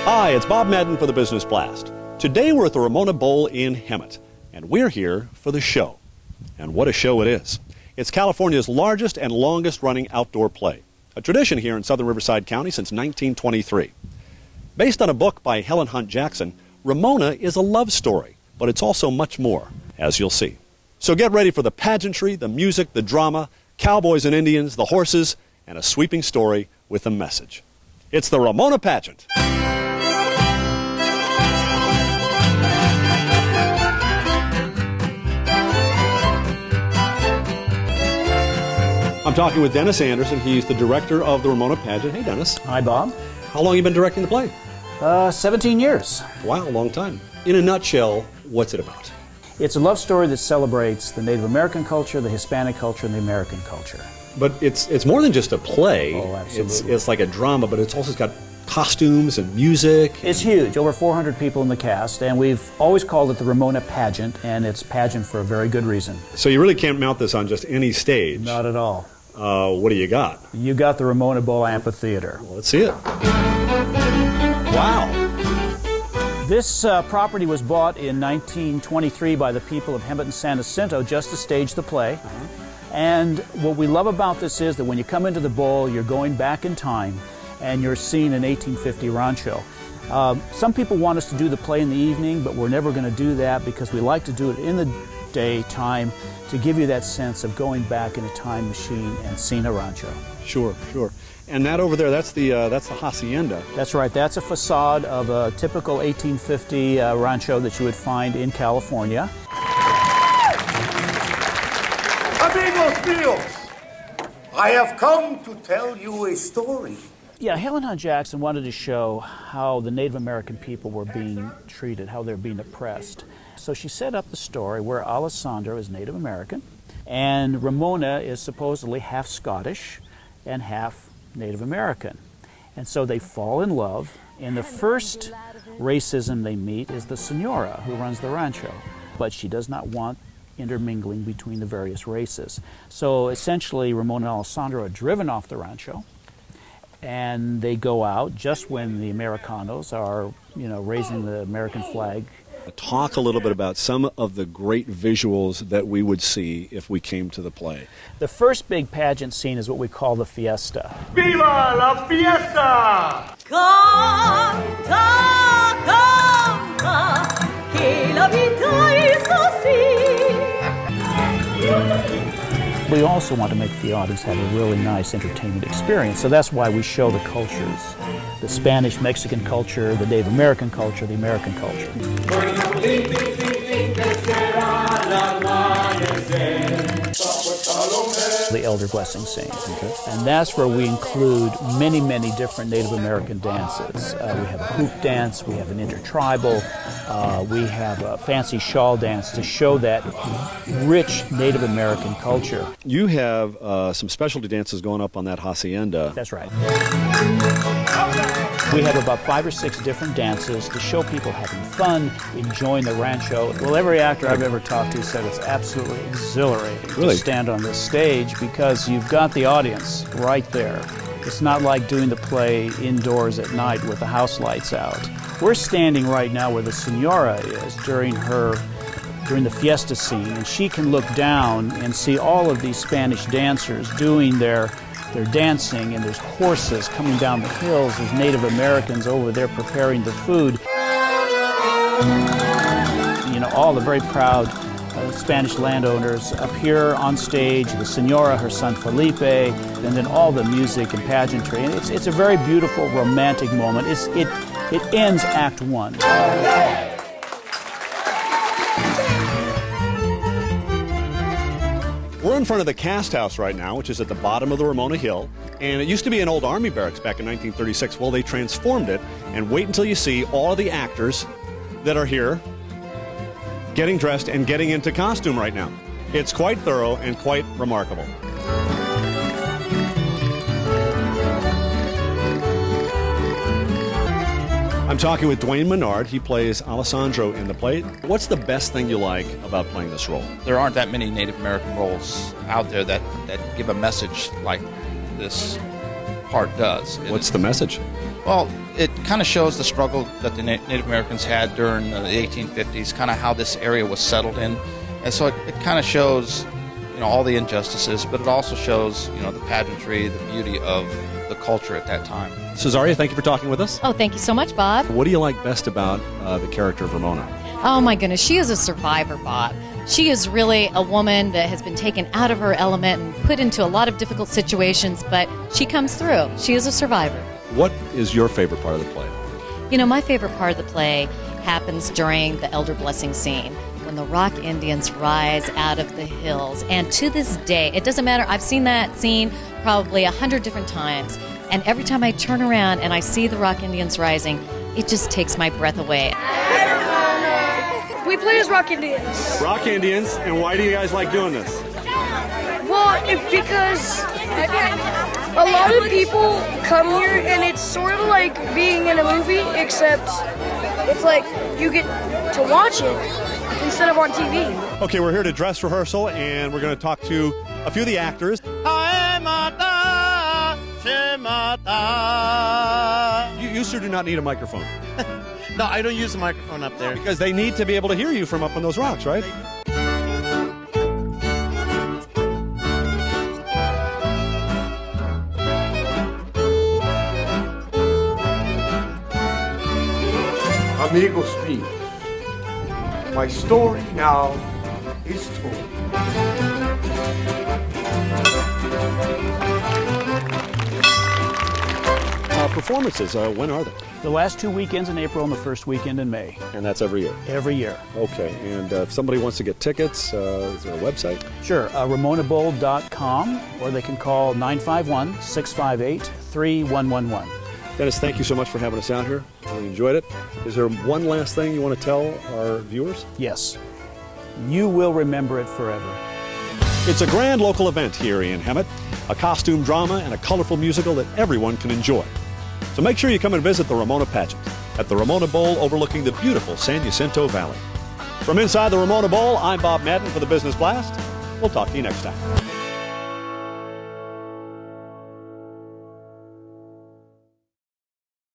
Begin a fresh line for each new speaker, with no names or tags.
Hi, it's Bob Madden for the Business Blast. Today we're at the Ramona Bowl in Hemet, and we're here for the show. And what a show it is. It's California's largest and longest-running outdoor play, a tradition here in southern Riverside County since 1923. Based on a book by Helen Hunt Jackson, Ramona is a love story, but it's also much more, as you'll see. So get ready for the pageantry, the music, the drama, cowboys and Indians, the horses, and a sweeping story with a message. It's the Ramona Pageant. I'm talking with Dennis Anderson. He's the director of the Ramona Pageant. Hey, Dennis.
Hi, Bob.
How long have you been directing the play?
17 years.
Wow, a long time. In a nutshell, what's it about?
It's a love story that celebrates the Native American culture, the Hispanic culture, and the American culture.
But it's more than just a play.
Oh, absolutely.
It's like a drama, but it's also got costumes and music.
It's huge. Over 400 people in the cast, and we've always called it the Ramona Pageant, and it's pageant for a very good reason.
So you really can't mount this on just any stage.
Not at all.
What do you got?
You got the Ramona Bowl Amphitheater.
Well, let's see it. Wow.
This property was bought in 1923 by the people of Hemet and San Jacinto just to stage the play. And what we love about this is that when you come into the bowl, you're going back in time and you're seeing an 1850 rancho. Some people want us to do the play in the evening, but we're never going to do that because we like to do it in the daytime to give you that sense of going back in a time machine and seeing a rancho.
Sure, sure. And that over there, that's the hacienda.
That's right. That's a facade of a typical 1850 rancho that you would find in California.
Amigos míos, I have come to tell you a story.
Yeah, Helen Hunt Jackson wanted to show how the Native American people were being treated, how they're being oppressed. So she set up the story where Alessandro is Native American and Ramona is supposedly half Scottish and half Native American. And so they fall in love, and the first racism they meet is the senora who runs the rancho. But she does not want intermingling between the various races. So essentially Ramona and Alessandro are driven off the rancho, and they go out just when the Americanos are, raising the American flag.
Talk a little bit about some of the great visuals that we would see if we came to the play.
The first big pageant scene is what we call the fiesta.
Viva la fiesta!
Canta, canta, que la vida es así.
We also want to make the audience have a really nice entertainment experience, so that's why we show the cultures. The Spanish, Mexican culture, the Native American culture, the American culture. The elder blessing scene. Okay. And that's where we include many, many different Native American dances. We have a hoop dance, we have an intertribal, we have a fancy shawl dance to show that rich Native American culture.
You have some specialty dances going up on that hacienda.
That's right. We have about 5 or 6 different dances to show people having fun, enjoying the rancho. Well, every actor I've ever talked to said it's absolutely exhilarating to stand on this stage because you've got the audience right there. It's not like doing the play indoors at night with the house lights out. We're standing right now where the senora is during the fiesta scene, and she can look down and see all of these Spanish dancers doing their dancing, and there's horses coming down the hills. There's Native Americans over there preparing the food. All the very proud Spanish landowners up here on stage, the senora, her son Felipe, and then all the music and pageantry. And it's a very beautiful, romantic moment. It ends Act 1.
We're in front of the cast house right now, which is at the bottom of the Ramona Hill, and it used to be an old army barracks back in 1936. Well, they transformed it, and wait until you see all of the actors that are here getting dressed and getting into costume right now. It's quite thorough and quite remarkable. I'm talking with Duane Minard. He plays Alessandro in the play. What's the best thing you like about playing this role?
There aren't that many Native American roles out there that give a message like this part does.
What's the message?
Well, it kind of shows the struggle that the Native Americans had during the 1850s, kind of how this area was settled in. And so it kind of shows, all the injustices, but it also shows, the pageantry, the beauty of the culture at that time.
Cesaria, thank you for talking with us.
Oh, thank you so much, Bob.
What do you like best about the character of Ramona?
Oh, my goodness. She is a survivor, Bob. She is really a woman that has been taken out of her element and put into a lot of difficult situations, but she comes through. She is a survivor.
What is your favorite part of the play?
My favorite part of the play happens during the elder blessing scene, when the Rock Indians rise out of the hills. And to this day, it doesn't matter. I've seen that scene probably 100 different times. And every time I turn around and I see the Rock Indians rising, it just takes my breath away.
We play as Rock Indians.
Rock Indians, and why do you guys like doing this?
Well, because a lot of people come here and it's sort of like being in a movie, except it's like you get to watch it instead of on TV.
Okay, we're here to dress rehearsal, and we're going to talk to a few of the actors. You sure do not need a microphone.
No, I don't use a microphone up there.
Because they need to be able to hear you from up on those rocks, right?
Amigos míos, my story now is told.
Performances, when are they?
The last 2 weekends in April and the first weekend in May.
And that's every year?
Every year.
Okay, and if somebody wants to get tickets, is there a website?
Sure, ramonabowl.com, or they can call 951-658-3111.
Dennis, thank you so much for having us out here. Really enjoyed it. Is there one last thing you want to tell our viewers?
Yes. You will remember it forever.
It's a grand local event here in Hemet, a costume drama and a colorful musical that everyone can enjoy. So make sure you come and visit the Ramona Pageant at the Ramona Bowl overlooking the beautiful San Jacinto Valley. From inside the Ramona Bowl, I'm Bob Madden for the Business Blast. We'll talk to you next time.